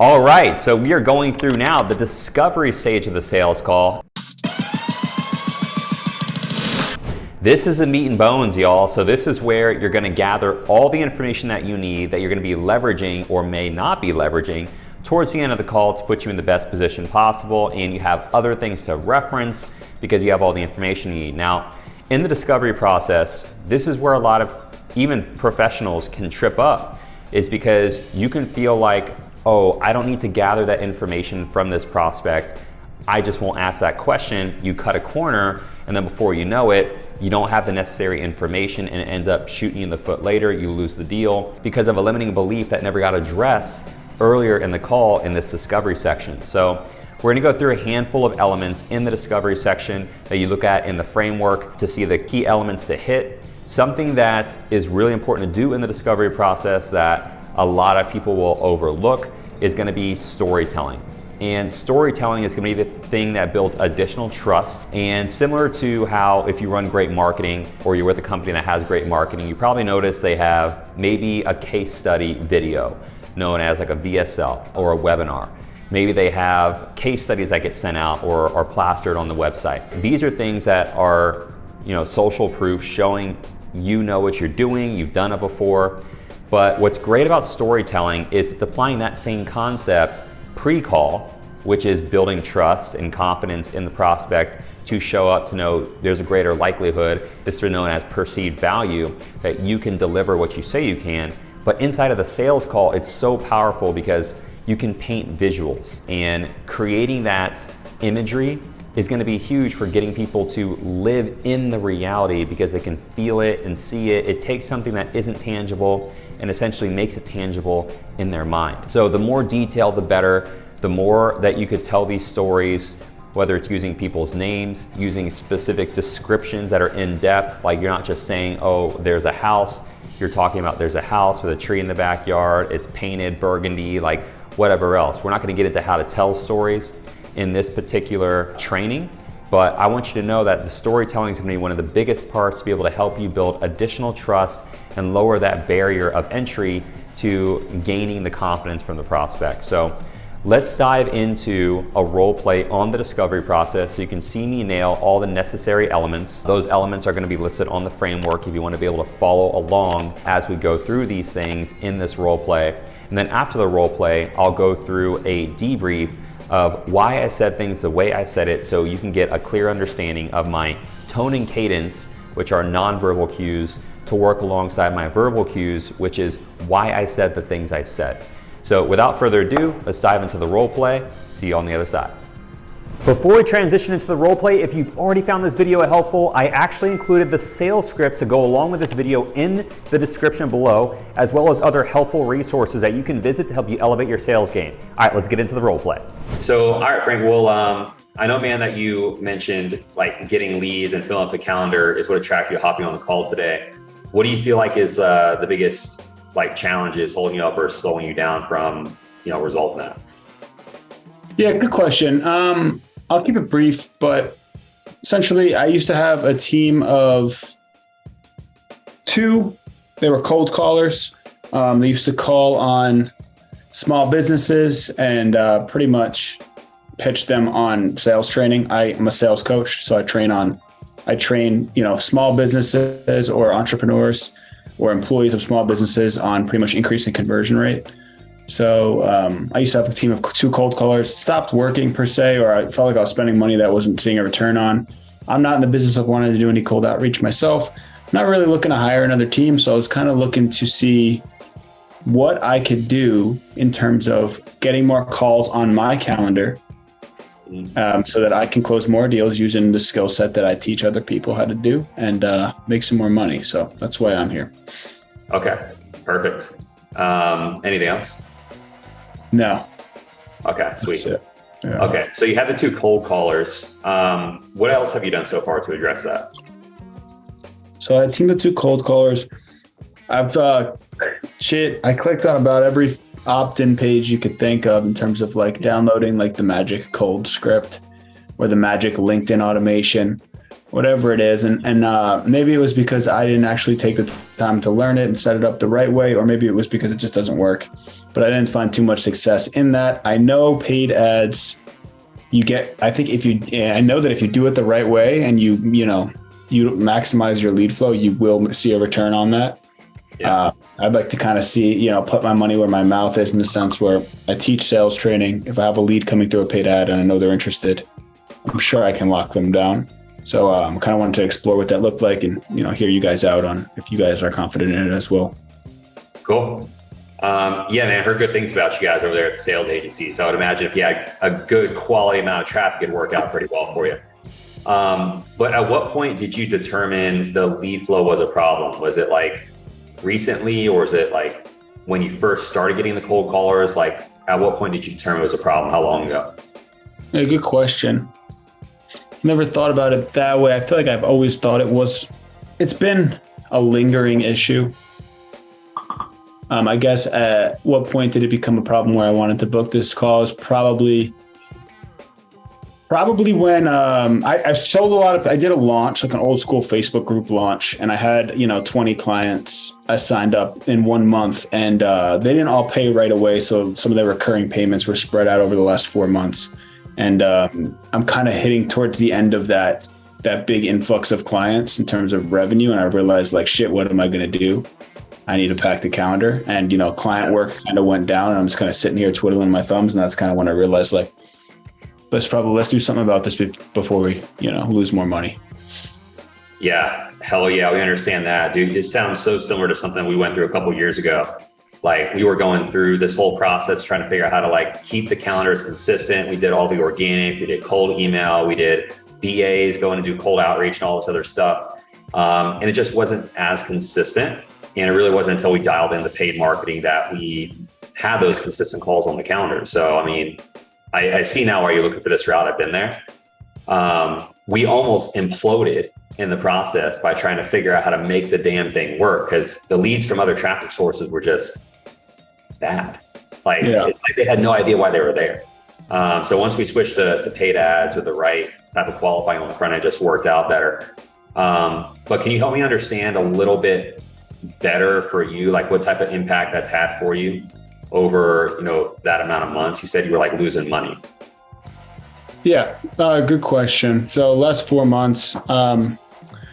All right, so we are going through now the discovery stage of the sales call. This is the meat and bones, y'all. So this is where you're gonna gather all the information that you need that you're gonna be leveraging or may not be leveraging towards the end of the call to put you in the best position possible, and you have other things to reference because you have all the information you need. Now, in the discovery process, this is where a lot of even professionals can trip up, is because you can feel like, oh, I don't need to gather that information from this prospect. I just won't ask that question. You cut a corner, and then before you know it, you don't have the necessary information, and it ends up shooting you in the foot later. You lose the deal because of a limiting belief that never got addressed earlier in the call in this discovery section. So we're gonna go through a handful of elements in the discovery section that you look at in the framework to see the key elements to hit. Something that is really important to do in the discovery process that a lot of people will overlook is gonna be storytelling. And storytelling is gonna be the thing that builds additional trust. And similar to how if you run great marketing or you're with a company that has great marketing, you probably notice they have maybe a case study video known as like a VSL or a webinar. Maybe they have case studies that get sent out or are plastered on the website. These are things that are, social proof, showing you know what you're doing, you've done it before. But what's great about storytelling is it's applying that same concept pre-call, which is building trust and confidence in the prospect to show up to know there's a greater likelihood, this is known as perceived value, that you can deliver what you say you can. But inside of the sales call, it's so powerful because you can paint visuals, and creating that imagery is going to be huge for getting people to live in the reality because they can feel it and see it. It takes something that isn't tangible and essentially makes it tangible in their mind. So the more detail, the better. The more that you could tell these stories, whether it's using people's names, using specific descriptions that are in depth, like you're not just saying, oh, there's a house. You're talking about there's a house with a tree in the backyard, it's painted burgundy, like whatever else. We're not gonna get into how to tell stories in this particular training, but I want you to know that the storytelling is gonna be one of the biggest parts to be able to help you build additional trust and lower that barrier of entry to gaining the confidence from the prospect. So let's dive into a role play on the discovery process so you can see me nail all the necessary elements. Those elements are going to be listed on the framework if you want to be able to follow along as we go through these things in this role play. And then after the role play, I'll go through a debrief of why I said things the way I said it so you can get a clear understanding of my tone and cadence, which are nonverbal cues, to work alongside my verbal cues, which is why I said the things I said. So without further ado, let's dive into the role play. See you on the other side. Before we transition into the role play, if you've already found this video helpful, I actually included the sales script to go along with this video in the description below, as well as other helpful resources that you can visit to help you elevate your sales game. All right, let's get into the role play. So, all right, Frank, well, I know, man, that you mentioned like getting leads and filling up the calendar is what attracted you to hopping on the call today. What do you feel like is the biggest challenges holding you up or slowing you down from, resolving that? Yeah, good question. I'll keep it brief, but essentially I used to have a team of 2. They were cold callers. They used to call on small businesses and pretty much pitch them on sales training. I'm a sales coach, so I train small businesses or entrepreneurs or employees of small businesses on pretty much increasing conversion rate. So I used to have a team of 2 cold callers, stopped working per se, or I felt like I was spending money that I wasn't seeing a return on. I'm not in the business of wanting to do any cold outreach myself. I'm not really looking to hire another team. So I was kind of looking to see what I could do in terms of getting more calls on my calendar so that I can close more deals using the skill set that I teach other people how to do and make some more money. So that's why I'm here. Okay, perfect. Anything else? No. Okay, sweet. That's it. Yeah. Okay, so you have the 2 cold callers. What else have you done so far to address that? So I teamed the 2 cold callers. I've I clicked on about every opt-in page you could think of in terms of downloading the magic cold script or the magic LinkedIn automation. whatever it is. And maybe it was because I didn't actually take the time to learn it and set it up the right way, or maybe it was because it just doesn't work. But I didn't find too much success in that. I know paid ads, I know that if you do it the right way and you maximize your lead flow, you will see a return on that. Yeah. I'd like to kind of see, put my money where my mouth is, in the sense where I teach sales training. If I have a lead coming through a paid ad and I know they're interested, I'm sure I can lock them down. So I kind of wanted to explore what that looked like and, hear you guys out on if you guys are confident in it as well. Cool. Yeah, man, I heard good things about you guys over there at the sales agency. So I would imagine if you had a good quality amount of traffic, it'd work out pretty well for you. But at what point did you determine the lead flow was a problem? Was it like recently, or is it like when you first started getting the cold callers? Like, at what point did you determine it was a problem? How long ago? Yeah, good question. Never thought about it that way. I feel like I've always thought it's been a lingering issue. I guess at what point did it become a problem where I wanted to book this call is probably when I sold I did a launch, like an old school Facebook group launch, and I had 20 clients I signed up in 1 month, and they didn't all pay right away, so some of their recurring payments were spread out over the last 4 months, and I'm kind of hitting towards the end of that big influx of clients in terms of revenue, and I realized, like, shit, what am I going to do? I need to pack the calendar, and client work kind of went down, and I'm just kind of sitting here twiddling my thumbs, and that's kind of when I realized, like, let's do something about this before we, lose more money. Yeah, hell yeah, we understand that, dude. It sounds so similar to something we went through a couple of years ago. Like, we were going through this whole process trying to figure out how to, like, keep the calendars consistent. We did all the organic, we did cold email, we did VAs going to do cold outreach and all this other stuff. And it just wasn't as consistent. And it really wasn't until we dialed in the paid marketing that we had those consistent calls on the calendar. So, I mean, I see now why you're looking for this route. I've been there. We almost imploded in the process by trying to figure out how to make the damn thing work, because the leads from other traffic sources were just bad. Like, It's like they had no idea why they were there. So once we switched to paid ads with the right type of qualifying on the front, it just worked out better. But can you help me understand a little bit better for you, like what type of impact that's had for you over, that amount of months? You said you were like losing money. Yeah, good question. So last 4 months,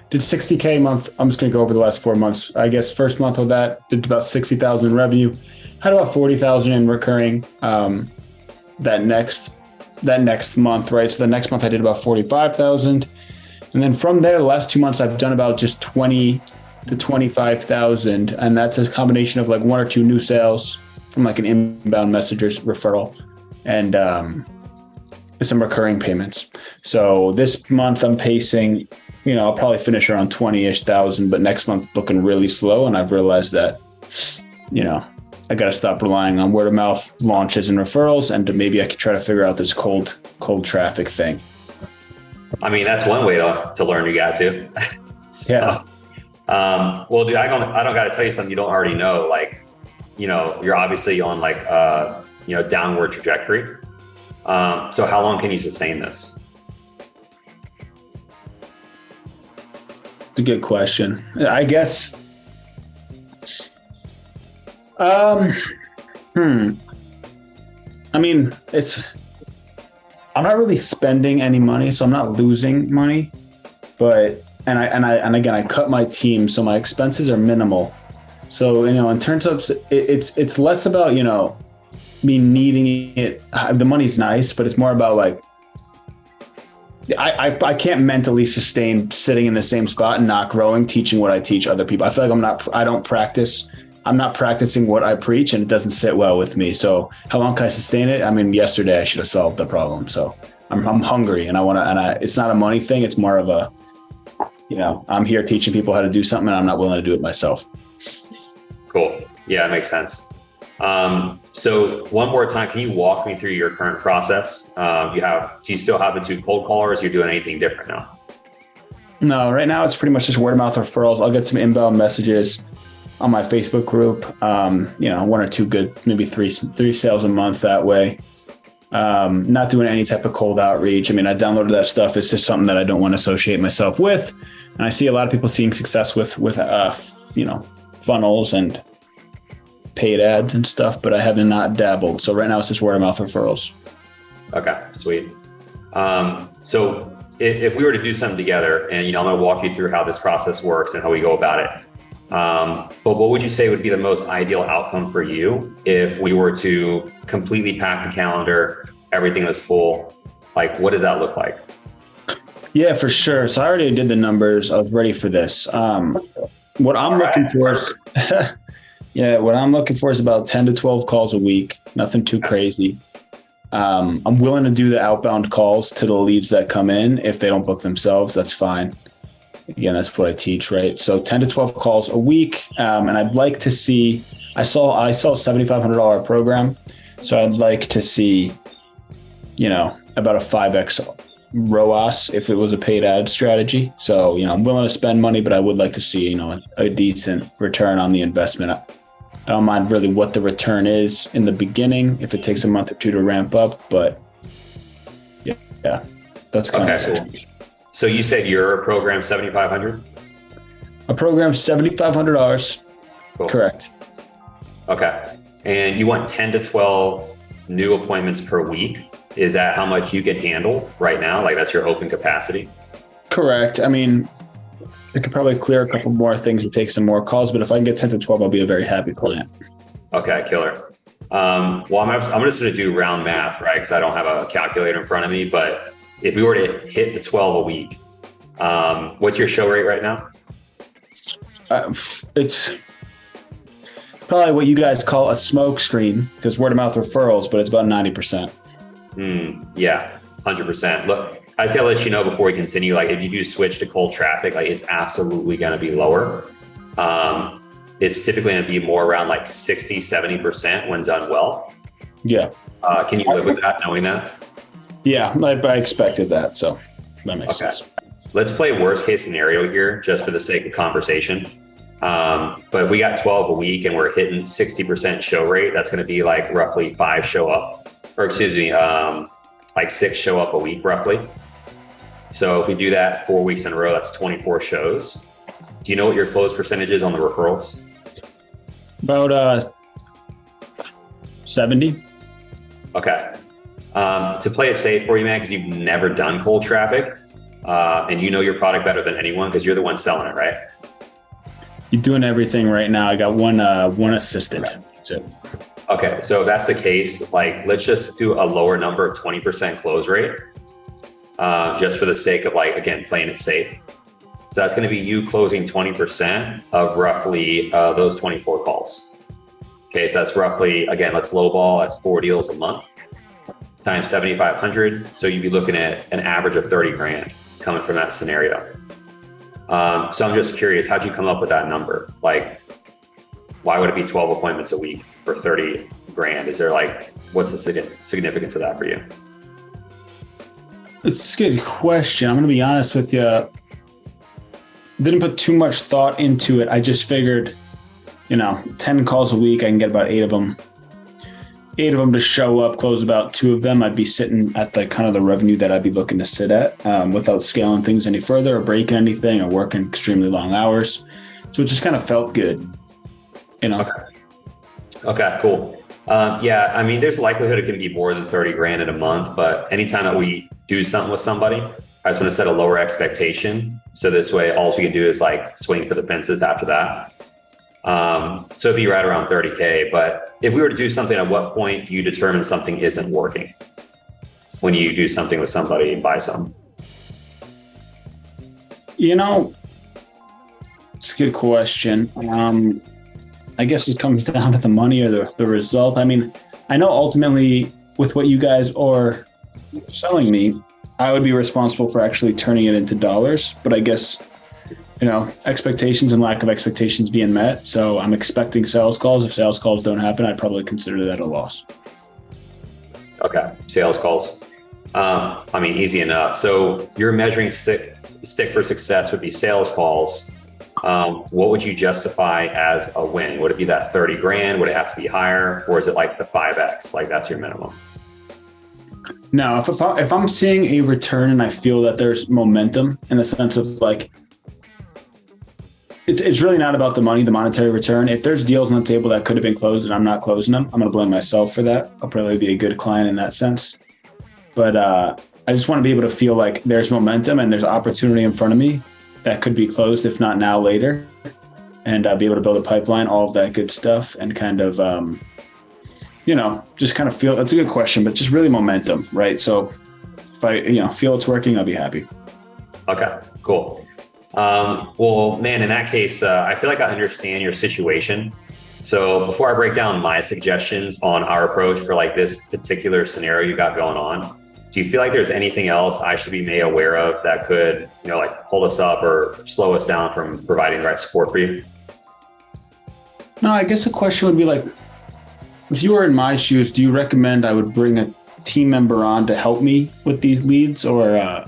did $60K a month. I'm just going to go over the last 4 months. I guess first month of that did about 60,000 revenue, had about 40,000 in recurring. That next month, right? So the next month I did about 45,000. And then from there, the last 2 months, I've done about just 20 to 25,000. And that's a combination of like 1 or 2 new sales from like an inbound messengers referral and some recurring payments. So this month I'm pacing, I'll probably finish around 20-ish thousand, but next month looking really slow. And I've realized that, I got to stop relying on word of mouth launches and referrals, and maybe I could try to figure out this cold traffic thing. I mean, that's one way to learn you got to. So, yeah. Well, dude, I don't got to tell you something you don't already know. Like, you're obviously on like, downward trajectory. So how long can you sustain this? It's a good question. I guess. I mean, I'm not really spending any money, so I'm not losing money, but, and again, I cut my team, so my expenses are minimal. So, in terms of, it's less about, me needing it. The money's nice, but it's more about like, I can't mentally sustain sitting in the same spot and not growing, teaching what I teach other people. I feel like I'm not practicing what I preach, and it doesn't sit well with me. So how long can I sustain it? I mean, yesterday I should have solved the problem. So I'm hungry, and it's not a money thing. It's more of a, I'm here teaching people how to do something, and I'm not willing to do it myself. Cool. Yeah, it makes sense. So one more time, can you walk me through your current process? Do you still have the 2 cold callers? You're doing anything different now? No, right now it's pretty much just word of mouth referrals. I'll get some inbound messages on my Facebook group. 1 or 2 good, maybe three sales a month that way. Not doing any type of cold outreach. I mean, I downloaded that stuff. It's just something that I don't want to associate myself with. And I see a lot of people seeing success with funnels and paid ads and stuff, but I have not dabbled. So right now it's just word of mouth referrals. Okay, sweet. So if we were to do something together, and I'm going to walk you through how this process works and how we go about it. But what would you say would be the most ideal outcome for you if we were to completely pack the calendar, everything was full? Like, what does that look like? Yeah, for sure. So I already did the numbers. I was ready for this. What I'm looking for is, what I'm looking for is about 10 to 12 calls a week. Nothing too crazy. I'm willing to do the outbound calls to the leads that come in. If they don't book themselves, that's fine. Again, that's what I teach, right? So 10 to 12 calls a week. And I'd like to see, I saw $7,500 program. So I'd like to see, about a 5X ROAS if it was a paid ad strategy. So, I'm willing to spend money, but I would like to see, a decent return on the investment. I don't mind really what the return is in the beginning, if it takes a month or two to ramp up, but yeah, that's kind of cool. So you said your program $7,500? A program $7,500. Cool. Correct. Okay. And you want 10 to 12 new appointments per week. Is that how much you can handle right now? Like, that's your open capacity? Correct. I mean, I could probably clear a couple more things and take some more calls, but if I can get 10 to 12, I'll be a very happy client. Okay, killer. I'm just going to do round math, right? Because I don't have a calculator in front of me, but if we were to hit the 12 a week, what's your show rate right now? It's probably what you guys call a smoke screen, because word of mouth referrals, but it's about 90%. Yeah, 100%. Look, I say I'll let you know before we continue, like if you do switch to cold traffic, like it's absolutely going to be lower. It's typically going to be more around like 60, 70% when done well. Yeah. Can you live with that, knowing that? Yeah, I expected that. So that makes sense. Let's play worst case scenario here just for the sake of conversation. But if we got 12 a week and we're hitting 60% show rate, that's going to be like roughly 6 show up a week roughly. So if we do that 4 weeks in a row, that's 24 shows. Do you know what your close percentage is on the referrals? About 70. Okay. To play it safe for you, man, because you've never done cold traffic, and you know your product better than anyone because you're the one selling it, right? You're doing everything right now. I got one assistant. That's it. Okay, so if that's the case, like let's just do a lower number of 20% close rate, just for the sake of like, again, playing it safe. So that's going to be you closing 20% of roughly those 24 calls. Okay, so that's roughly, again, let's lowball, that's 4 deals a month times 7,500. So you'd be looking at an average of 30 grand coming from that scenario. So I'm just curious, how'd you come up with that number? Like, why would it be 12 appointments a week for 30 grand? Is there like, what's the significance of that for you? It's a good question. I'm going to be honest with you. Didn't put too much thought into it. I just figured, 10 calls a week, I can get about 8 of them. 8 of them to show up, close about 2 of them. I'd be sitting at the kind of the revenue that I'd be looking to sit at without scaling things any further or breaking anything or working extremely long hours. So it just kind of felt good, Okay, cool. Yeah, I mean, there's a likelihood it can be more than 30 grand in a month, but anytime that we do something with somebody, I just want to set a lower expectation. So this way, all we can do is like swing for the fences after that. So it'd be right around 30K. But if we were to do something, at what point do you determine something isn't working? When you do something with somebody and buy some? It's a good question. I guess it comes down to the money or the result. I mean, I know ultimately with what you guys are selling me, I would be responsible for actually turning it into dollars. But I guess, expectations and lack of expectations being met. So I'm expecting sales calls. If sales calls don't happen, I'd probably consider that a loss. Okay. Sales calls. Easy enough. So your measuring stick for success would be sales calls. What would you justify as a win? Would it be that 30 grand? Would it have to be higher? Or is it like the 5X? Like that's your minimum? No, if I'm seeing a return and I feel that there's momentum in the sense of like, it's really not about the money, the monetary return. If there's deals on the table that could have been closed and I'm not closing them, I'm going to blame myself for that. I'll probably be a good client in that sense. But I just want to be able to feel like there's momentum and there's opportunity in front of me that could be closed, if not now, later, and be able to build a pipeline, all of that good stuff, and kind of, just kind of feel. That's a good question, but just really momentum, right? So if I, feel it's working, I'll be happy. Okay, cool. Well, man, in that case, I feel like I understand your situation. So before I break down my suggestions on our approach for like this particular scenario you got going on, do you feel like there's anything else I should be made aware of that could, like hold us up or slow us down from providing the right support for you? No, I guess the question would be like, if you were in my shoes, do you recommend I would bring a team member on to help me with these leads, or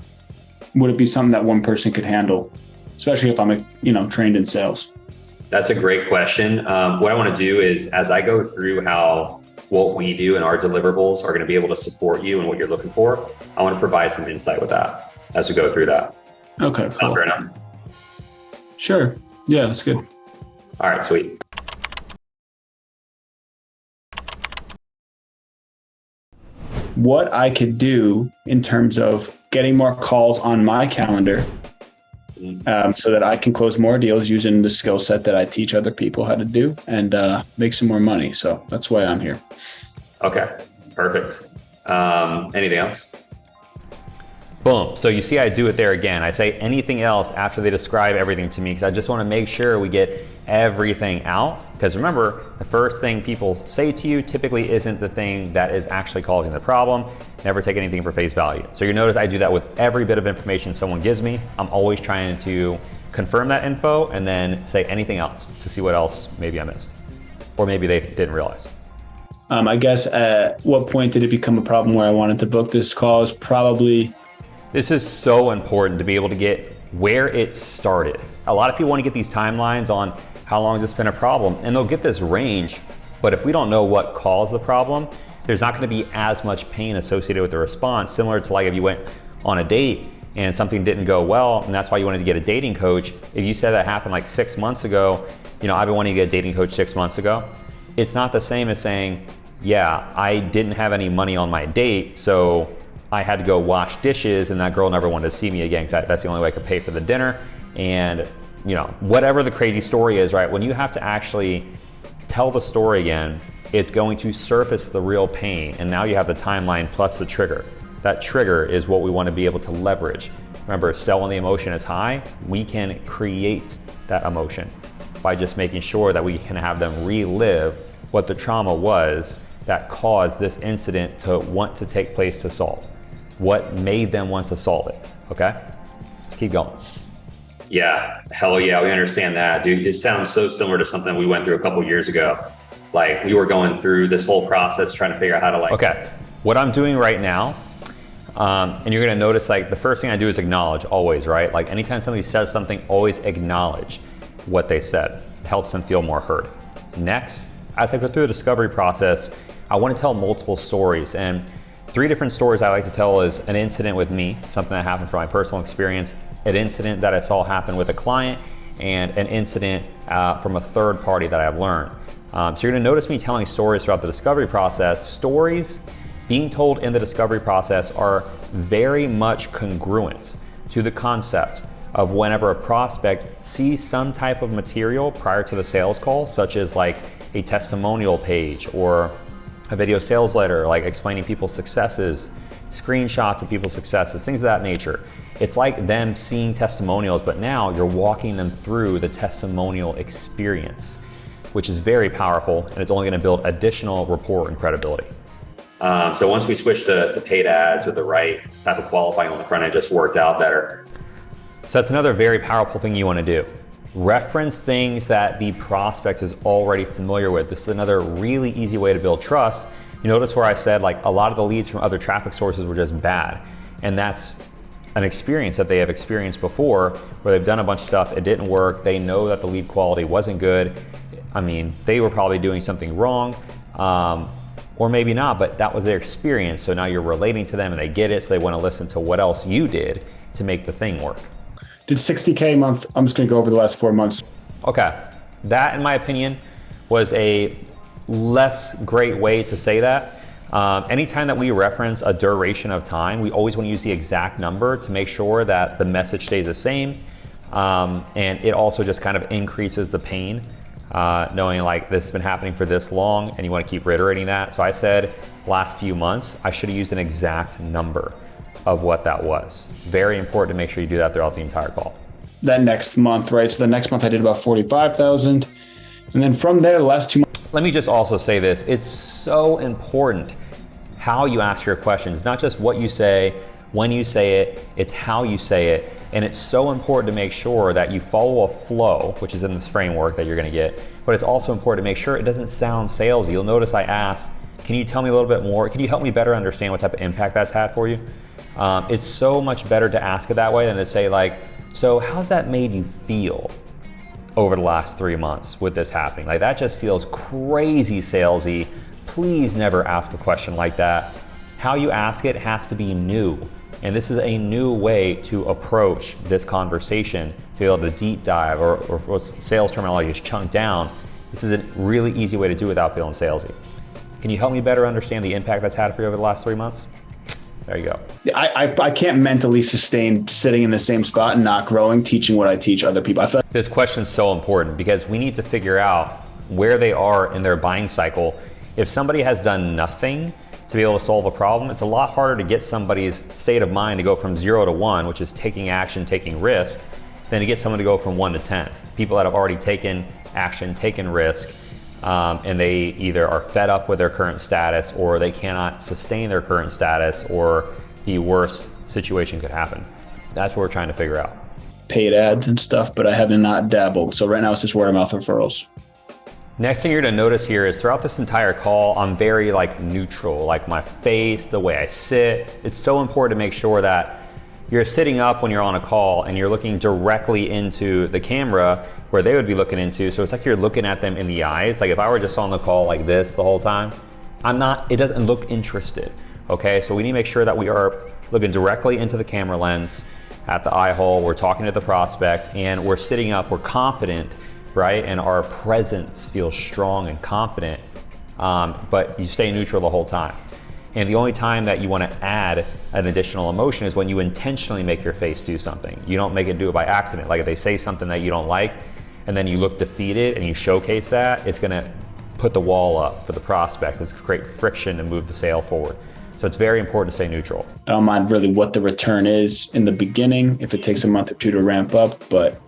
would it be something that one person could handle, especially if I'm, trained in sales? That's a great question. What I want to do is, as I go through how what we do and our deliverables are going to be able to support you and what you're looking for, I want to provide some insight with that as we go through that. Okay, cool. Fair enough? Sure. Yeah, that's good. All right, sweet. What I could do in terms of getting more calls on my calendar, so that I can close more deals using the skill set that I teach other people how to do, and make some more money. So that's why I'm here. Okay, perfect. Anything else? Boom. So you see, I do it there again. I say anything else after they describe everything to me, because I just want to make sure we get everything out. Because remember, the first thing people say to you typically isn't the thing that is actually causing the problem. Never take anything for face value. So you notice I do that with every bit of information someone gives me. I'm always trying to confirm that info and then say anything else to see what else maybe I missed, or maybe they didn't realize. I guess at what point did it become a problem where I wanted to book this call is probably... This is so important to be able to get where it started. A lot of people want to get these timelines on how long has this been a problem, and they'll get this range, but if we don't know what caused the problem, there's not going to be as much pain associated with the response, similar to like if you went on a date and something didn't go well, and that's why you wanted to get a dating coach. If you said that happened like 6 months ago, I've been wanting to get a dating coach 6 months ago. It's not the same as saying, yeah, I didn't have any money on my date, so I had to go wash dishes and that girl never wanted to see me again because that's the only way I could pay for the dinner. And whatever the crazy story is, right? When you have to actually tell the story again, it's going to surface the real pain. And now you have the timeline plus the trigger. That trigger is what we want to be able to leverage. Remember, when the emotion is high, we can create that emotion by just making sure that we can have them relive what the trauma was that caused this incident to want to take place to solve. What made them want to solve it, okay? Let's keep going. Yeah, hell yeah, we understand that, dude. It sounds so similar to something we went through a couple years ago. Like we were going through this whole process trying to figure out how to Okay, what I'm doing right now, and you're gonna notice like the first thing I do is acknowledge always, right? Like anytime somebody says something, always acknowledge what they said. It helps them feel more heard. Next, as I go through the discovery process, I wanna tell multiple stories, and 3 different stories I like to tell is an incident with me, something that happened from my personal experience, an incident that I saw happen with a client, and an incident from a third party that I've learned. So you're gonna notice me telling stories throughout the discovery process. Stories being told in the discovery process are very much congruent to the concept of whenever a prospect sees some type of material prior to the sales call, such as like a testimonial page or a video sales letter, like explaining people's successes, screenshots of people's successes, things of that nature. It's like them seeing testimonials, but now you're walking them through the testimonial experience, which is very powerful, and it's only gonna build additional rapport and credibility. So once we switched to paid ads with the right type of qualifying on the front end, just worked out better. So that's another very powerful thing you wanna do. Reference things that the prospect is already familiar with. This is another really easy way to build trust. You notice where I said like a lot of the leads from other traffic sources were just bad. And that's an experience that they have experienced before where they've done a bunch of stuff, it didn't work. They know that the lead quality wasn't good. I mean, they were probably doing something wrong. or maybe not, but that was their experience. So now you're relating to them and they get it, so they want to listen to what else you did to make the thing work. Did 60K a month. I'm just going to go over the last 4 months. Okay, that in my opinion was a less great way to say that. Anytime that we reference a duration of time, we always want to use the exact number to make sure that the message stays the same. And it also just kind of increases the pain, knowing like this has been happening for this long and you want to keep reiterating that. So I said last few months, I should have used an exact number of what that was. Very important to make sure you do that throughout the entire call. That next month, right? So the next month I did about 45,000. And then from there, the last 2 months. Let me just also say this. It's so important how you ask your questions, not just what you say, when you say it, it's how you say it. And it's so important to make sure that you follow a flow, which is in this framework that you're gonna get, but it's also important to make sure it doesn't sound salesy. You'll notice I asked, can you tell me a little bit more? Can you help me better understand what type of impact that's had for you? It's so much better to ask it that way than to say like, so how's that made you feel over the last 3 months with this happening? Like that just feels crazy salesy. Please never ask a question like that. How you ask it has to be new. And this is a new way to approach this conversation, to be able to deep dive or what sales terminology is chunked down. This is a really easy way to do it without feeling salesy. Can you help me better understand the impact that's had for you over the last 3 months? There you go. I can't mentally sustain sitting in the same spot and not growing, teaching what I teach other people. I feel This question is so important because we need to figure out where they are in their buying cycle. If somebody has done nothing to be able to solve a problem, it's a lot harder to get somebody's state of mind to go from 0 to 1, which is taking action, taking risk, than to get someone to go from 1 to 10. People that have already taken action, taken risk, and they either are fed up with their current status or they cannot sustain their current status or the worst situation could happen. That's what we're trying to figure out. paid ads and stuff, but I have not dabbled. So right now it's just word of mouth referrals. Next thing you're gonna notice here is throughout this entire call, I'm very neutral, like my face, the way I sit. It's so important to make sure that you're sitting up when you're on a call and you're looking directly into the camera where they would be looking into. So it's like you're looking at them in the eyes. Like if I were just on the call like this the whole time, it doesn't look interested. Okay, so we need to make sure that we are looking directly into the camera lens at the eye hole. We're talking to the prospect and we're sitting up, we're confident, right? And our presence feels strong and confident, but you stay neutral the whole time. And the only time that you want to add an additional emotion is when you intentionally make your face do something. You don't make it do it by accident. Like if they say something that you don't like and then you look defeated and you showcase that, it's going to put the wall up for the prospect. It's create friction to move the sale forward. So it's very important to stay neutral. I don't mind really what the return is in the beginning, if it takes a month or two to ramp up, but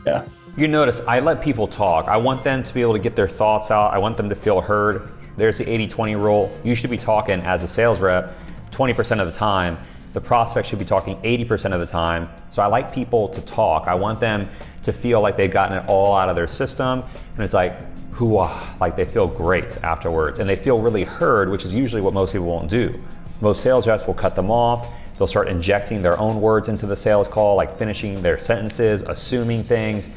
yeah. You notice I let people talk. I want them to be able to get their thoughts out. I want them to feel heard. There's the 80-20 rule. You should be talking as a sales rep 20% of the time. The prospect should be talking 80% of the time. So I like people to talk. I want them to feel like they've gotten it all out of their system. And it's like, hoo-ah, like they feel great afterwards. And they feel really heard, which is usually what most people won't do. Most sales reps will cut them off. They'll start injecting their own words into the sales call, like finishing their sentences, assuming things.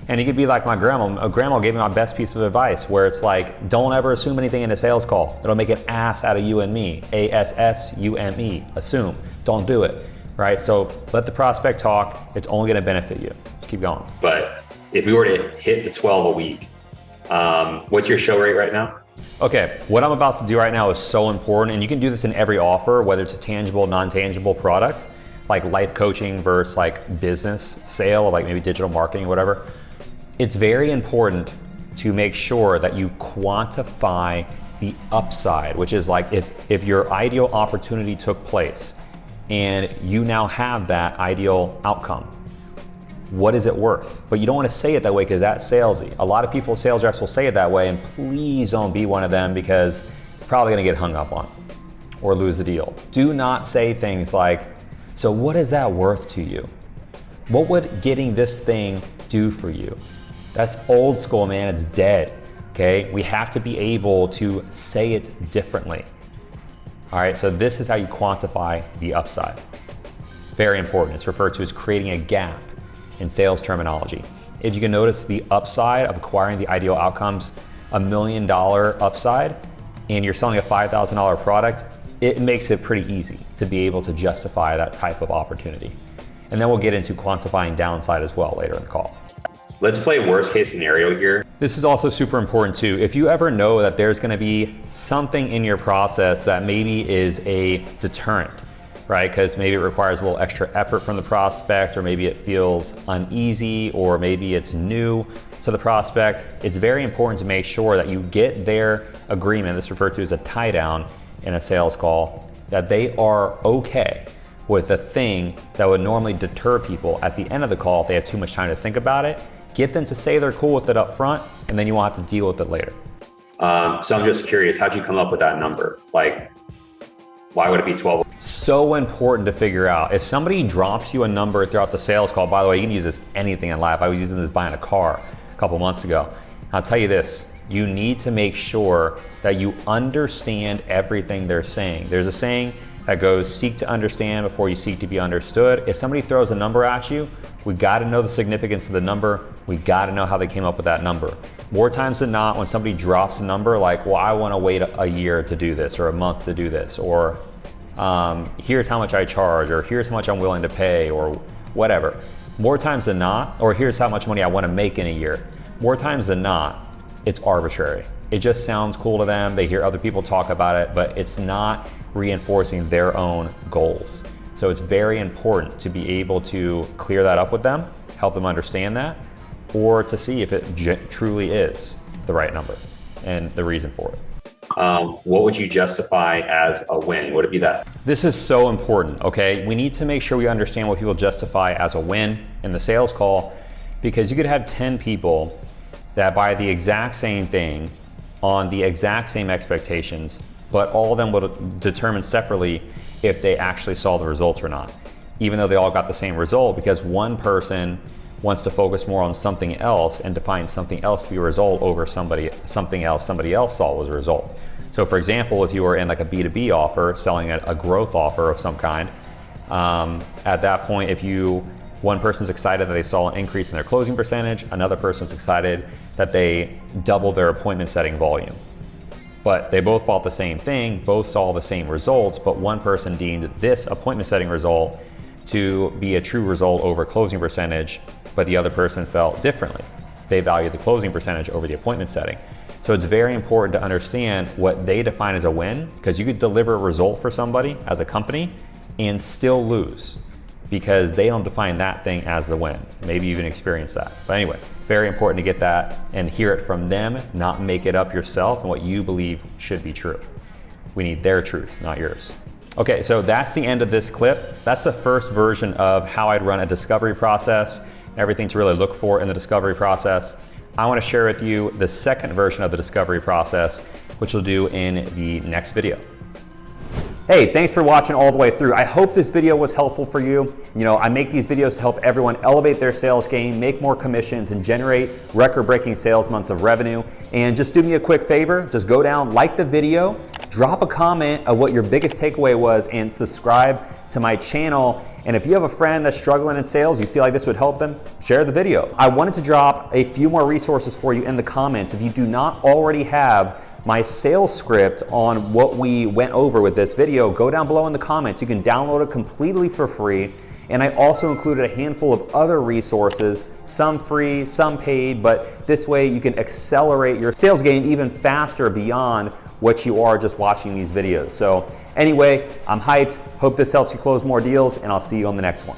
And it could be like my grandma. A grandma gave me my best piece of advice where it's like, don't ever assume anything in a sales call. It'll make an ass out of you and me. ASSUME, assume, don't do it, right? So let the prospect talk. It's only gonna benefit you. Just keep going. But if we were to hit the 12 a week, what's your show rate right now? Okay, what I'm about to do right now is so important, and you can do this in every offer, whether it's a tangible, non-tangible product, like life coaching versus like business sale, or like maybe digital marketing or whatever. It's very important to make sure that you quantify the upside, which is like if your ideal opportunity took place and you now have that ideal outcome, what is it worth? But you don't want to say it that way because that's salesy. A lot of people, sales reps, will say it that way, and please don't be one of them because you're probably going to get hung up on or lose the deal. Do not say things like, so what is that worth to you? What would getting this thing do for you? That's old school, man. It's dead. Okay? We have to be able to say it differently. All right, so this is how you quantify the upside. Very important. It's referred to as creating a gap in sales terminology. If you can notice the upside of acquiring the ideal outcomes, $1 million upside, and you're selling a $5,000 product, it makes it pretty easy to be able to justify that type of opportunity. And then we'll get into quantifying downside as well later in the call. Let's play worst case scenario here. This is also super important too. If you ever know that there's gonna be something in your process that maybe is a deterrent, right? Because maybe it requires a little extra effort from the prospect, or maybe it feels uneasy, or maybe it's new to the prospect. It's very important to make sure that you get their agreement, this is referred to as a tie down in a sales call, that they are okay with a thing that would normally deter people at the end of the call if they have too much time to think about it. Get them to say they're cool with it up front, and then you won't have to deal with it later. So I'm just curious, how'd you come up with that number? Like, why would it be 12? So important to figure out. If somebody drops you a number throughout the sales call, by the way, you can use this anything in life. I was using this buying a car a couple months ago. I'll tell you this, you need to make sure that you understand everything they're saying. There's a saying that goes, seek to understand before you seek to be understood. If somebody throws a number at you, we gotta know the significance of the number. We gotta know how they came up with that number. More times than not, when somebody drops a number like, well, I wanna wait a year to do this, or a month to do this, or here's how much I charge, or here's how much I'm willing to pay, or whatever. More times than not, or here's how much money I wanna make in a year. More times than not, it's arbitrary. It just sounds cool to them. They hear other people talk about it, but it's not reinforcing their own goals. So it's very important to be able to clear that up with them, help them understand that, or to see if it truly is the right number and the reason for it. What would you justify as a win? Would it be that? This is so important, okay? We need to make sure we understand what people justify as a win in the sales call, because you could have 10 people that buy the exact same thing on the exact same expectations, but all of them will determine separately if they actually saw the results or not, even though they all got the same result, because one person wants to focus more on something else and define something else to be a result over something else somebody else saw was a result. So for example, if you were in like a B2B offer, selling a growth offer of some kind, at that point, one person's excited that they saw an increase in their closing percentage, another person's excited that they doubled their appointment setting volume. But they both bought the same thing, both saw the same results, but one person deemed this appointment setting result to be a true result over closing percentage, but the other person felt differently. They valued the closing percentage over the appointment setting. So it's very important to understand what they define as a win, because you could deliver a result for somebody as a company and still lose, because they don't define that thing as the win. Maybe you even experience that. But anyway, very important to get that and hear it from them, not make it up yourself and what you believe should be true. We need their truth, not yours. Okay, so that's the end of this clip. That's the first version of how I'd run a discovery process, everything to really look for in the discovery process. I wanna share with you the second version of the discovery process, which we'll do in the next video. Hey, thanks for watching all the way through. I hope this video was helpful for you. You know, I make these videos to help everyone elevate their sales game, make more commissions, and generate record-breaking sales months of revenue. And just do me a quick favor, just go down, like the video, drop a comment of what your biggest takeaway was, and subscribe to my channel. And if you have a friend that's struggling in sales, you feel like this would help them, share the video. I wanted to drop a few more resources for you in the comments. If you do not already have my sales script on what we went over with this video, go down below in the comments. You can download it completely for free. And I also included a handful of other resources, some free, some paid, but this way you can accelerate your sales game even faster beyond what you are just watching these videos. So anyway, I'm hyped. Hope this helps you close more deals, and I'll see you on the next one.